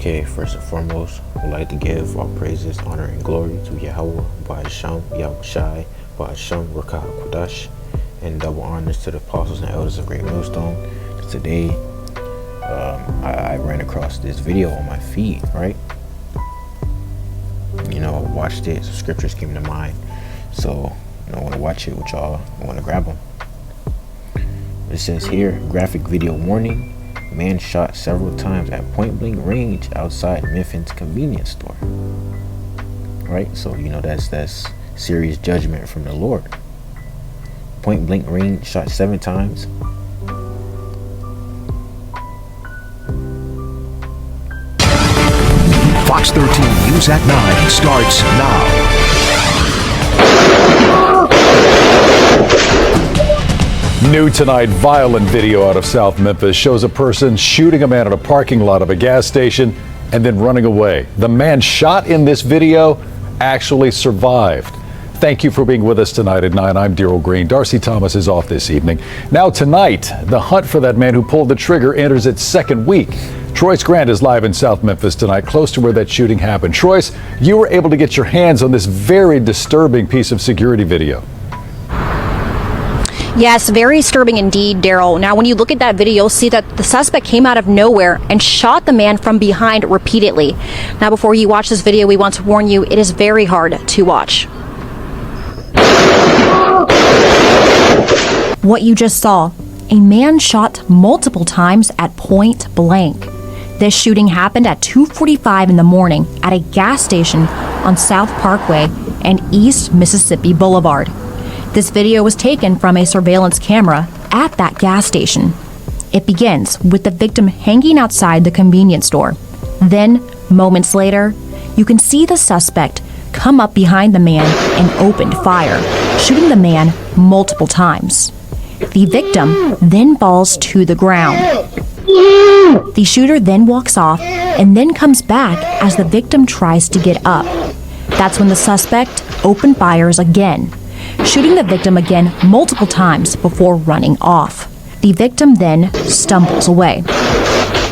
Okay, first and foremost, we'd like to give all praises, honor, and glory to Yahweh, Ba'asham, Yahushai, Ba'asham, Rakah Kodash, and double honors to the apostles and elders of Great Millstone. Today, I ran across this video on my feed, right? I watched it, some scriptures came to mind. So, I want to watch it with y'all. I want to grab them. It says here, graphic video warning. Man shot several times at point blank range outside Miffin's convenience store. Right? So, that's serious judgment from the Lord. Point blank range, shot 7 times. Fox 13 News at 9 starts now. New tonight, violent video out of South Memphis shows a person shooting a man at a parking lot of a gas station and then running away. The man shot in this video actually survived. Thank you for being with us tonight at 9. I'm Daryl Green. Darcy Thomas is off this evening. Now tonight, the hunt for that man who pulled the trigger enters its second week. Troyce Grant is live in South Memphis tonight, close to where that shooting happened. Troyce, you were able to get your hands on this very disturbing piece of security video. Yes, very disturbing indeed, Daryl. Now, when you look at that video, you'll see that the suspect came out of nowhere and shot the man from behind repeatedly. Now, before you watch this video, we want to warn you, it is very hard to watch. What you just saw, a man shot multiple times at point blank. This shooting happened at 2:45 in the morning at a gas station on South Parkway and East Mississippi Boulevard. This video was taken from a surveillance camera at that gas station. It begins with the victim hanging outside the convenience store. Then, moments later, you can see the suspect come up behind the man and opened fire, shooting the man multiple times. The victim then falls to the ground. The shooter then walks off and then comes back as the victim tries to get up. That's when the suspect opened fires again, shooting the victim again multiple times before running off. The victim then stumbles away.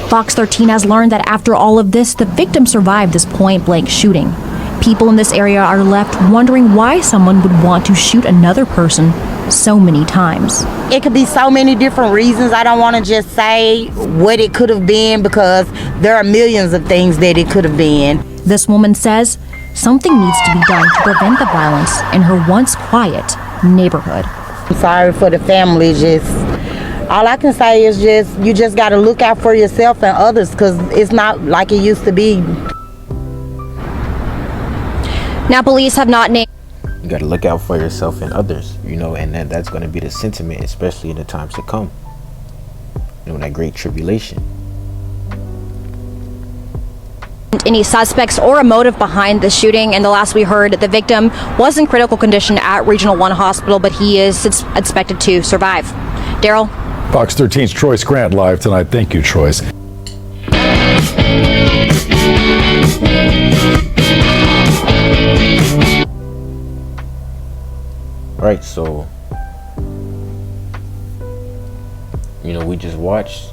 Fox 13 has learned that after all of this, the victim survived this point-blank shooting. People in this area are left wondering why someone would want to shoot another person so many times. It could be so many different reasons. I don't want to just say what it could have been because there are millions of things that it could have been. This woman says something needs to be done to prevent the violence in her once quiet neighborhood. I'm sorry for the family. All I can say is you just got to look out for yourself and others because it's not like it used to be. Now, police have not named. You got to look out for yourself and others, and that's going to be the sentiment, especially in the times to come. That great tribulation. Any suspects or a motive behind the shooting. And the last we heard, the victim was in critical condition at Regional 1 Hospital, but he is expected to survive. Daryl? Fox 13's Troyce Grant live tonight. Thank you, Troyce. All right, so we just watched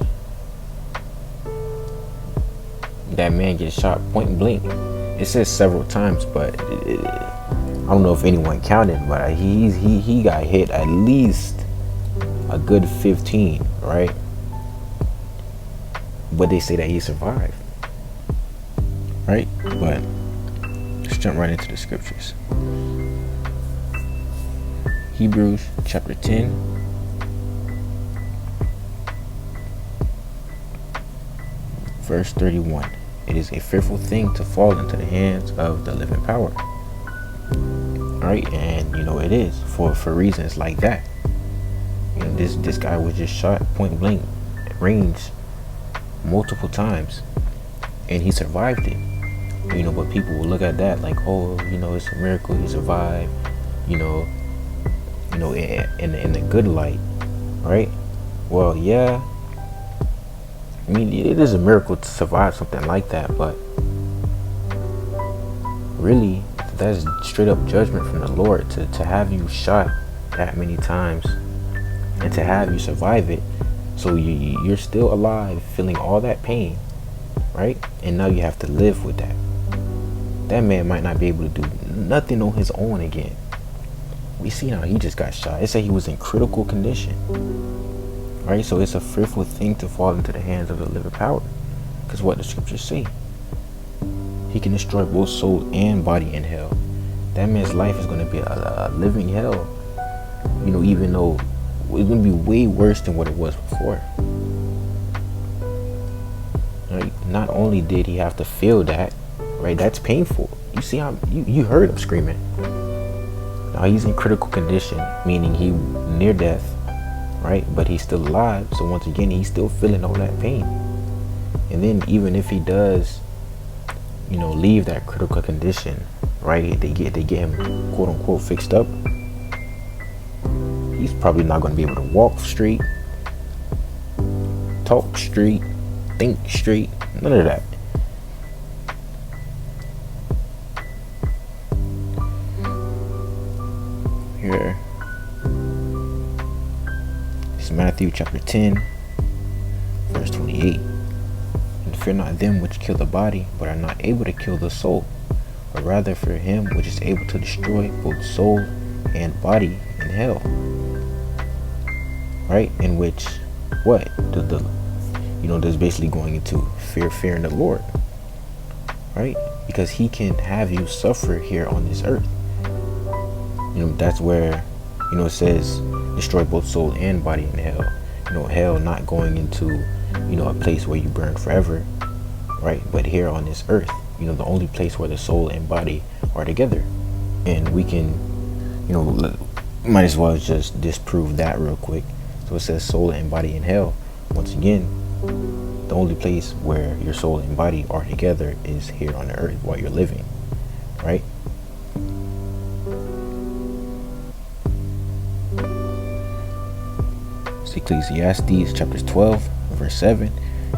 that man get shot point blank. It says several times, but I don't know if anyone counted, but he got hit at least a good 15, right? But they say that he survived, right? But let's jump right into the scriptures. Hebrews chapter 10, verse 31. It is a fearful thing to fall into the hands of the living power. Alright, and it is for reasons like that. This guy was just shot point blank range multiple times and he survived it. But people will look at that like, oh, it's a miracle he survived, in the good light, right? Well, yeah, I mean, it is a miracle to survive something like that, but really, that's straight up judgment from the Lord to have you shot that many times and to have you survive it. So you're still alive, feeling all that pain, right? And now you have to live with that. That man might not be able to do nothing on his own again. We see how he just got shot. It said he was in critical condition, right? So it's a fearful thing to fall into the hands of the living power, because what the scriptures say, he can destroy both soul and body in hell. That man's life is going to be a living hell, even though it's going to be way worse than what it was before. Right? Not only did he have to feel that, right? That's painful. You see how you heard him screaming. Now he's in critical condition, meaning he near death, right? But he's still alive. So once again, he's still feeling all that pain. And then even if he does, leave that critical condition, right? They get him quote unquote fixed up. He's probably not going to be able to walk straight, talk straight, think straight, none of that. Here, it's Matthew chapter 10, verse 28. And fear not them which kill the body, but are not able to kill the soul, but rather fear him which is able to destroy both soul and body in hell. Right? In which, what? There's basically going into fearing the Lord. Right? Because he can have you suffer here on this earth. That's where, it says destroy both soul and body in hell. Hell not going into, a place where you burn forever, right? But here on this earth, the only place where the soul and body are together. And we can, might as well just disprove that real quick. So it says soul and body in hell. Once again, the only place where your soul and body are together is here on the earth while you're living, right? Ecclesiastes chapters 12 verse 7.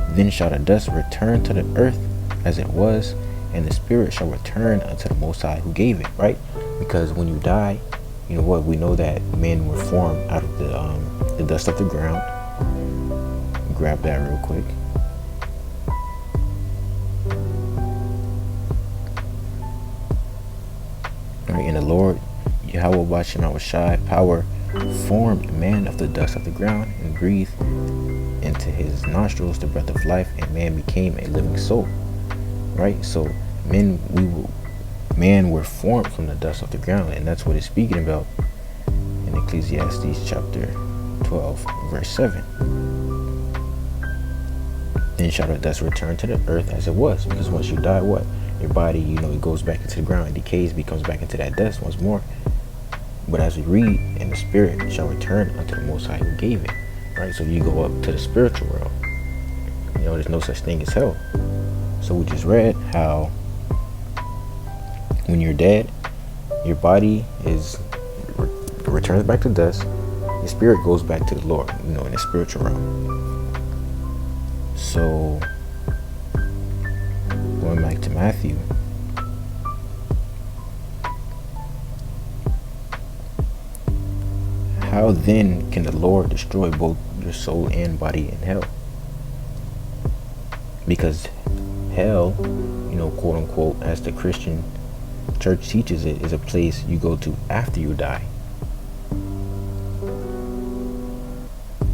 Then shall the dust return to the earth as it was, and the spirit shall return unto the Most High who gave it. Right? Because when you die, we know that men were formed out of the dust of the ground. Grab that real quick. All right, and the Lord Yahweh Bashem Shai power formed man of the dust of the ground and breathed into his nostrils the breath of life, and man became a living soul. Right? So man were formed from the dust of the ground, and that's what it's speaking about in Ecclesiastes chapter 12 verse 7. Then shall the dust return to the earth as it was, because once you die, what? Your body, it goes back into the ground, it decays, becomes back into that dust once more. But as we read, and the spirit shall return unto the Most High who gave it. Right? So you go up to the spiritual world. There's no such thing as hell. So we just read how when you're dead, your body returns back to dust. Your spirit goes back to the Lord, in the spiritual realm. So going back to Matthew. How then can the Lord destroy both your soul and body in hell? Because hell, quote unquote, as the Christian church teaches it, is a place you go to after you die.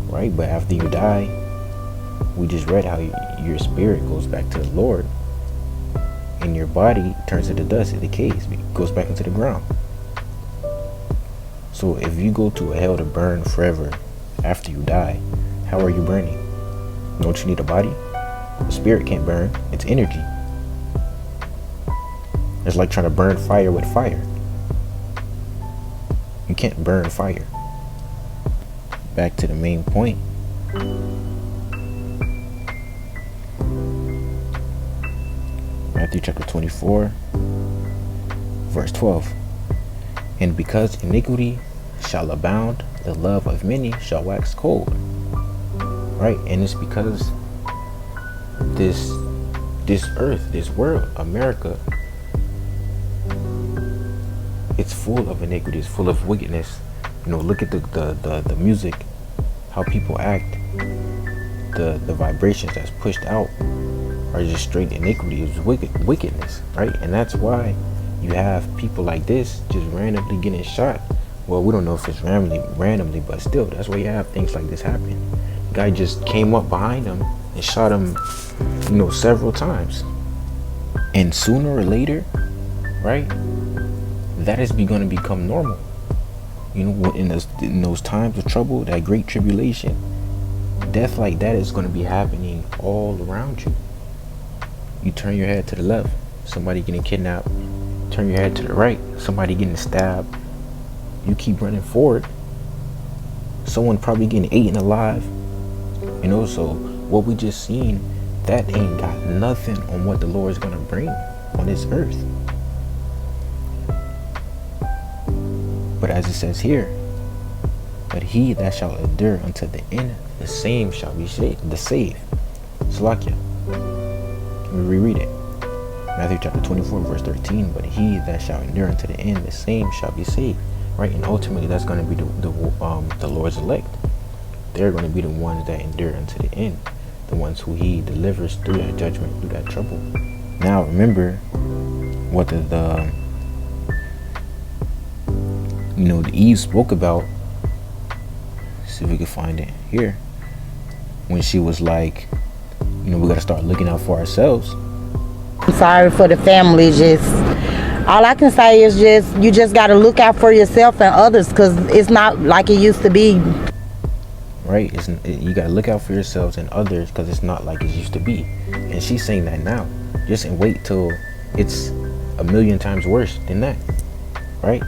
Right? But after you die, we just read how your spirit goes back to the Lord, and your body turns to the dust, it decays, it goes back into the ground. So if you go to a hell to burn forever after you die, how are you burning? Don't you need a body? The spirit can't burn. It's energy. It's like trying to burn fire with fire. You can't burn fire. Back to the main point. Matthew chapter 24, verse 12. And because iniquity shall abound, the love of many shall wax cold. Right? And it's because this earth, this world, America, it's full of iniquity, it's full of wickedness. Look at the music, how people act, the vibrations that's pushed out, are just straight iniquity, it's wickedness, right? And that's why you have people like this just randomly getting shot. Well, we don't know if it's randomly, but still, that's why you have things like this happen. The guy just came up behind him and shot him, several times. And sooner or later, right, that is going to become normal. In those times of trouble, that great tribulation, death like that is going to be happening all around you. You turn your head to the left, somebody getting kidnapped. Turn your head to the right, somebody getting stabbed. You keep running forward, someone probably getting eaten alive. So what we just seen, that ain't got nothing on what the Lord is going to bring on this earth. But as it says here, but he that shall endure unto the end, the same shall be saved. Salakia. Let me reread it. Matthew chapter 24, verse 13. But he that shall endure unto the end, the same shall be saved. Right? And ultimately, that's going to be the Lord's elect. They're going to be the ones that endure unto the end. The ones who he delivers through that judgment, through that trouble. Now, remember what the Eve spoke about. Let's see if we can find it here. When she was like, we got to start looking out for ourselves. I'm sorry for the family. All I can say is you just got to look out for yourself and others, because it's not like it used to be. Right? You got to look out for yourselves and others, because it's not like it used to be. And she's saying that now. Just wait till it's a million times worse than that. Right?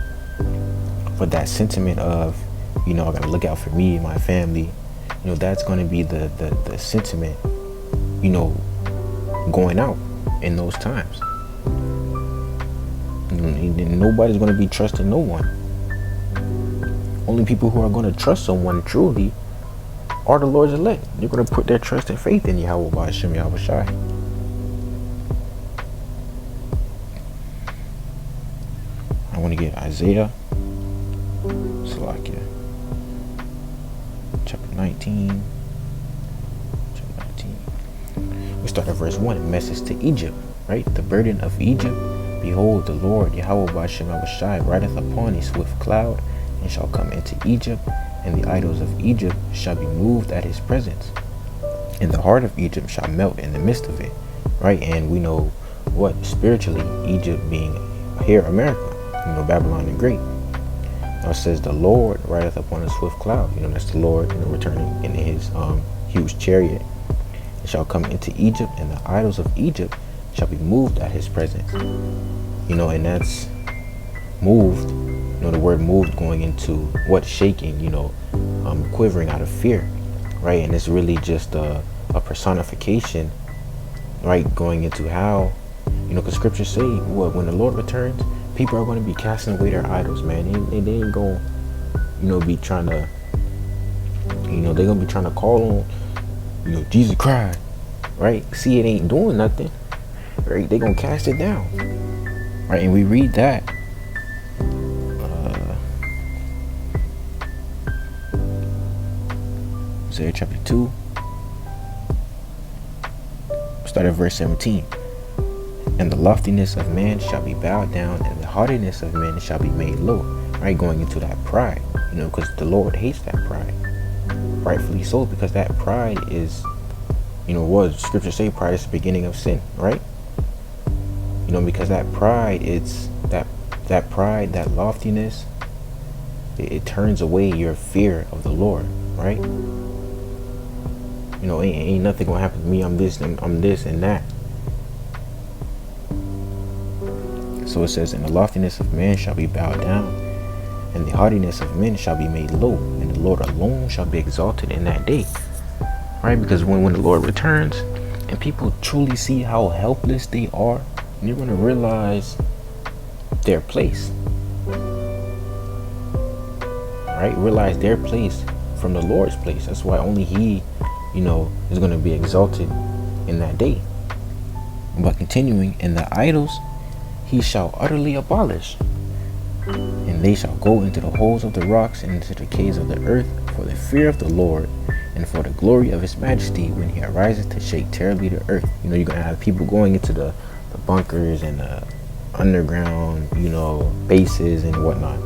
For that sentiment of, I got to look out for me and my family. That's going to be the sentiment, going out in those times. Nobody's going to be trusting no one. Only people who are going to trust someone truly are the Lord's elect. They're going to put their trust and faith in Yahweh Ba'ashem Yahweh Shai. I want to get Isaiah Salakia chapter 19. We start at verse 1. Message to Egypt, right? The burden of Egypt. Behold, the Lord Yahweh Ba'ashem Yahweh Shai rideth upon a swift cloud, and shall come into Egypt, and the idols of Egypt shall be moved at his presence, and the heart of Egypt shall melt in the midst of it. Right? And we know what spiritually, Egypt being here America, Babylon the Great. Now it says the Lord rideth upon a swift cloud. That's the Lord, returning in his huge chariot. It shall come into Egypt, and the idols of Egypt shall be moved at his presence. And that's moved. The word moved going into what? Shaking, quivering out of fear, right? And it's really just a personification, right? Going into how, because scriptures say, when the Lord returns, people are going to be casting away their idols, man. They ain't going to, be trying to, they're going to be trying to call on, Jesus Christ, right? See, it ain't doing nothing, right? They going to cast it down, right? And we read that. Isaiah chapter 2. Start at verse 17. And the loftiness of man shall be bowed down, and the haughtiness of men shall be made low. Right? Going into that pride, because the Lord hates that pride. Rightfully so, because that pride is, what scripture say, pride is the beginning of sin, right? Because that pride, it's that pride, that loftiness, it turns away your fear of the Lord, right? Ain't nothing gonna happen to me. I'm this and that. So it says, and the loftiness of man shall be bowed down, and the haughtiness of men shall be made low, and the Lord alone shall be exalted in that day. Right? Because when the Lord returns and people truly see how helpless they are, you're going to realize their place. Right? Realize their place from the Lord's place. That's why only he, is going to be exalted in that day. But continuing, and the idols he shall utterly abolish, and they shall go into the holes of the rocks and into the caves of the earth, for the fear of the Lord and for the glory of his majesty when he arises to shake terribly the earth. You know, you're going to have people going into the bunkers and the underground, you know, bases and whatnot,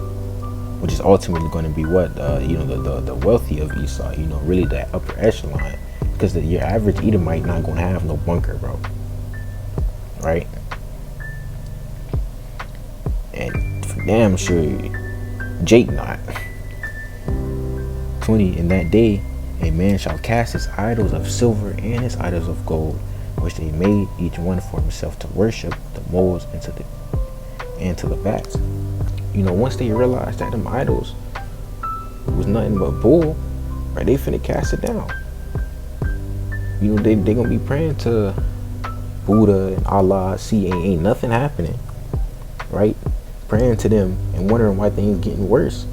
which is ultimately going to be what, you know, the wealthy of Esau, you know, really that upper echelon, because your average Edomite not going to have no bunker, bro. Right? And for damn sure, Jake not. 20, in that day, a man shall cast his idols of silver and his idols of gold, which they made each one for himself to worship, the moles and to the bats. You know, once they realized that them idols was nothing but bull, right, they finna cast it down. You know, they gonna be praying to Buddha and Allah, see ain't nothing happening, right? Praying to them and wondering why things getting worse.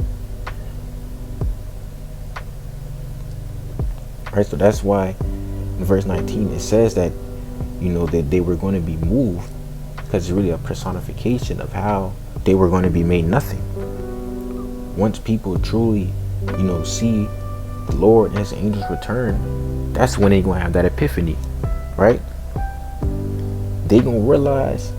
Right, so that's why in verse 19 it says that, you know, that they were going to be moved, because it's really a personification of how they were going to be made nothing. Once people truly, you know, see the Lord and his angels return, that's when they're going to have that epiphany, right? They going to realize,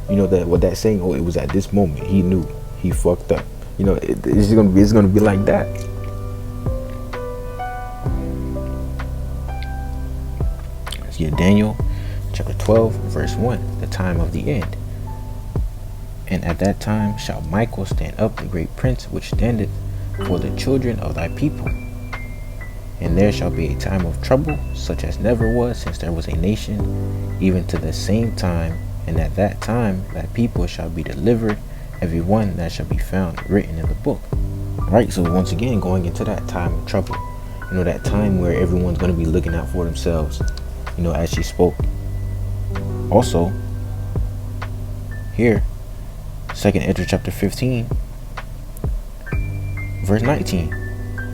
you know, that what that saying, oh, it was at this moment he knew he fucked up. You know, it's going to be like that. Let's get Daniel chapter 12 verse 1, the time of the end. And at that time shall Michael stand up, the great prince, which standeth for the children of thy people. And there shall be a time of trouble, such as never was since there was a nation, even to the same time. And at that time thy people shall be delivered, every one that shall be found written in the book. Right, so once again, going into that time of trouble, you know, that time where everyone's going to be looking out for themselves, you know, as she spoke. Also, here, 2nd Ezra chapter 15, verse 19.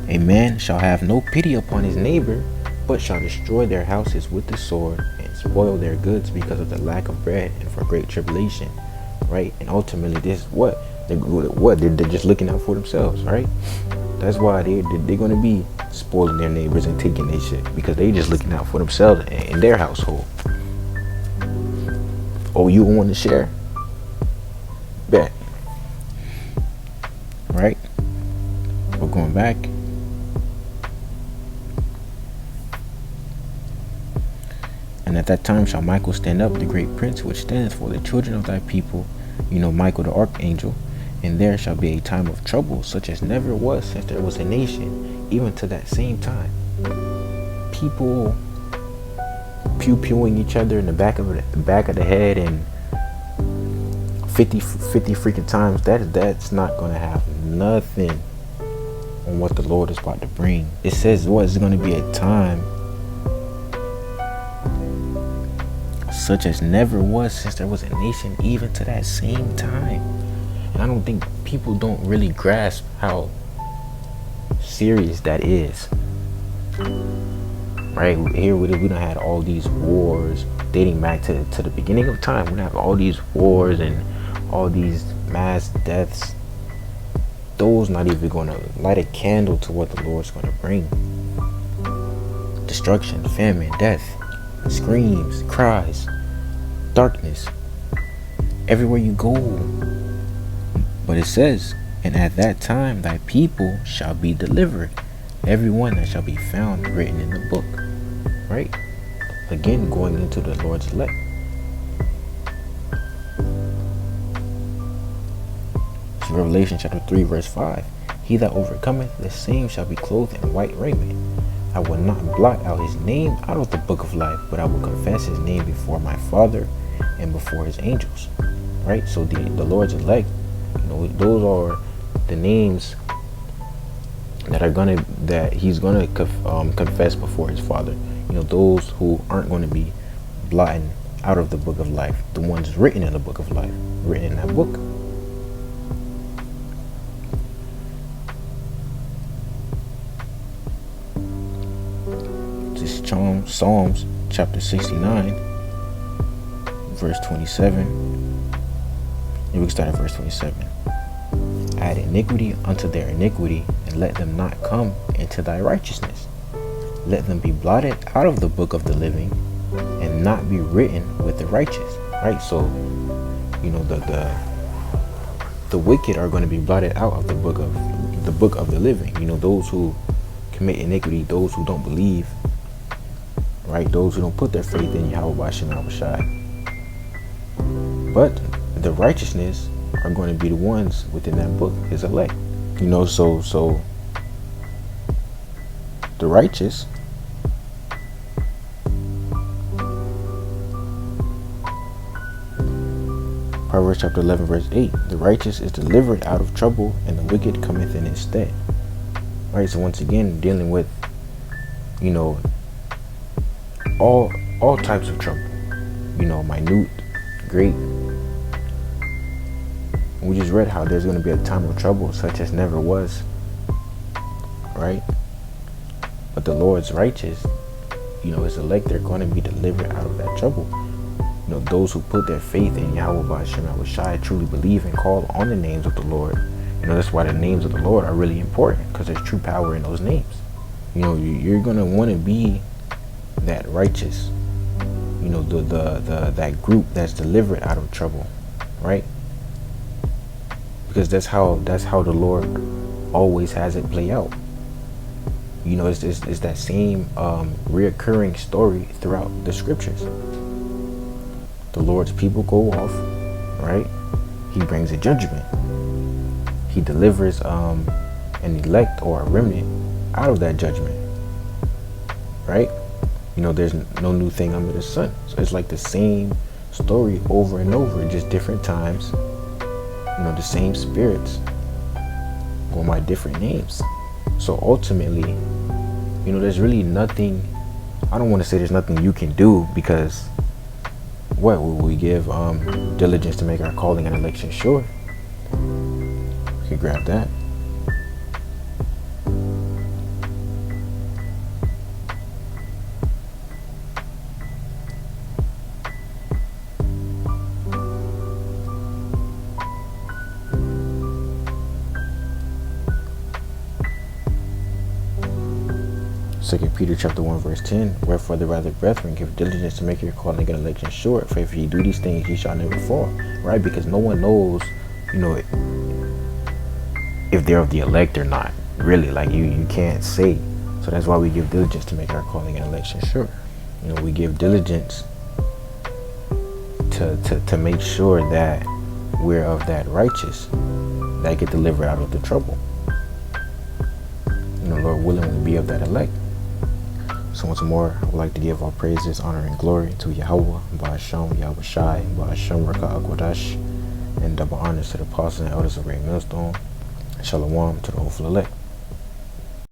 A man shall have no pity upon his neighbor, but shall destroy their houses with the sword and spoil their goods because of the lack of bread and for great tribulation. Right? And ultimately, this is what? They're just looking out for themselves, right? That's why they're going to be spoiling their neighbors and taking their shit, because they just looking out for themselves and their household. Oh, you want to share? Bet. Right? We're going back. And at that time shall Michael stand up, the great prince, which standeth for the children of thy people, you know, Michael the archangel. And there shall be a time of trouble, such as never was since there was a nation, even to that same time. People pew-pewing each other in the back of the head, and 50 freaking times. That's not gonna have nothing on what the Lord is about to bring. It says what is going to be a time such as never was since there was a nation, even to that same time. And I don't think people don't really grasp how serious that is. Right here, we done had all these wars dating back to the beginning of time. We have all these wars and all these mass deaths. Those not even going to light a candle to what the Lord's going to bring. Destruction, famine, death, screams, cries, darkness, everywhere you go. But it says, and at that time thy people shall be delivered, every one that shall be found written in the book. Right? Again, going into the Lord's elect. So Revelation chapter 3 verse 5. He that overcometh, the same shall be clothed in white raiment. I will not blot out his name out of the book of life, but I will confess his name before my Father and before his angels. Right? So the Lord's elect, you know, those are the names that he's gonna confess before his Father. You know, those who aren't going to be blotted out of the book of life, the ones written in the book of life, written in that book. This is Psalms chapter 69, verse 27. And we can start at verse 27. Add iniquity unto their iniquity, and let them not come into thy righteousness. let them be blotted out of the book of the living and not be written with the righteous. Right? So, the wicked are going to be blotted out of the book of the living. Those who commit iniquity, those who don't believe, right? Those who don't put their faith in Yahweh Ba'ashem Yahushai. But the righteousness are going to be the ones within that book, his elect. So the righteous Proverbs chapter 11 verse 8, the righteous is delivered out of trouble and the wicked cometh in his stead. Right, so once again, dealing with, all types of trouble, minute, great. We just read how there's going to be a time of trouble such as never was, right? But the Lord's righteous, his elect, they're going to be delivered out of that trouble. Those who put their faith in Yahweh Ba'ashem Yahushai truly believe and call on the names of the Lord. That's why the names of the Lord are really important, because there's true power in those names. You're going to want to be that righteous, that group that's delivered out of trouble, right? Because that's how the Lord always has it play out. It's that same reoccurring story throughout the scriptures. The Lord's people go off, right? He brings a judgment. He delivers an elect or a remnant out of that judgment, right? There's no new thing under the sun. So it's like the same story over and over, just different times. The same spirits going by different names. So ultimately, there's really nothing. I don't want to say there's nothing you can do, because what will we give diligence to make our calling and election sure? We can grab that. 2 Peter chapter 1 verse 10, wherefore the rather brethren give diligence to make your calling and election sure, for if ye do these things ye shall never fall. Right? Because no one knows, if they're of the elect or not. Really, like you can't say. So that's why we give diligence to make our calling and election sure. We give diligence to make sure that we're of that righteous that get delivered out of the trouble. Lord willing, we be of that elect. So once more, I would like to give all praises, honor, and glory to Yahweh, Ba'ashem, Yahushai, Ba'ashem, Raka Akwadash, and double honors to the apostles and elders of Great Millstone. Shalom to the hopeful elect.